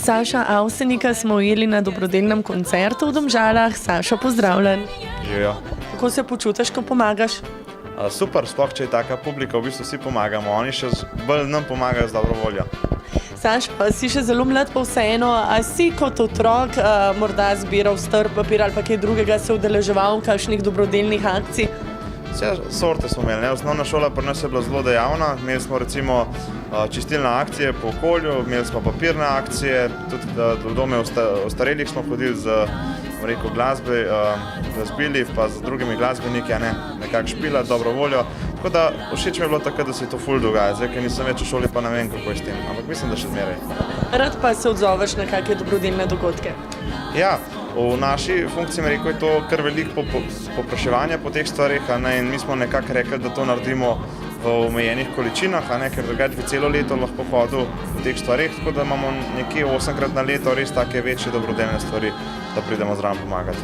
Saša Avsenika smo ujeli na dobrodelnem koncertu v Domžalah. Saša, pozdravljen. Živijo. Kako se počutiš, ko pomagaš? Super, sploh če je taka publika, v bistvu vsi pomagamo. Oni še bolj nam pomagajo z dobro voljo. Saš, pa si še zelo mlad, pa vseeno, a si kot otrok morda zbiral strp papir ali pa kaj drugega, se udeleževal v kakšnih dobrodelnih akcij? Vse sorte smo imeli, ne? Osnovna šola pri nas je bila zelo dejavna. Imeli smo recimo čistilne akcije po okolju, imeli smo papirne akcije, tudi do dome ostarelih smo hodili z glasbe, glasbili, pa z drugimi glasbeniki, nekako špila, dobro voljo. Tako da všeč mi je bilo tako, da se to ful dogaja. Zdaj, ker nisem več v šoli, pa ne vem, kako je s tem, ampak mislim, da še zmeraj. Rad pa se odzoveš na kakšne dobrodelne dogodke? Ja, v naši funkciji je to kar veliko povpraševanja po teh stvarih, in mi smo nekako rekli, da to naredimo v omejenih količinah, ker drugače bi celo leto lahko hodil v teh stvarih, tako da imamo nekje 8-krat na leto res take večje dobrodelne stvari, da pridemo zraven pomagati.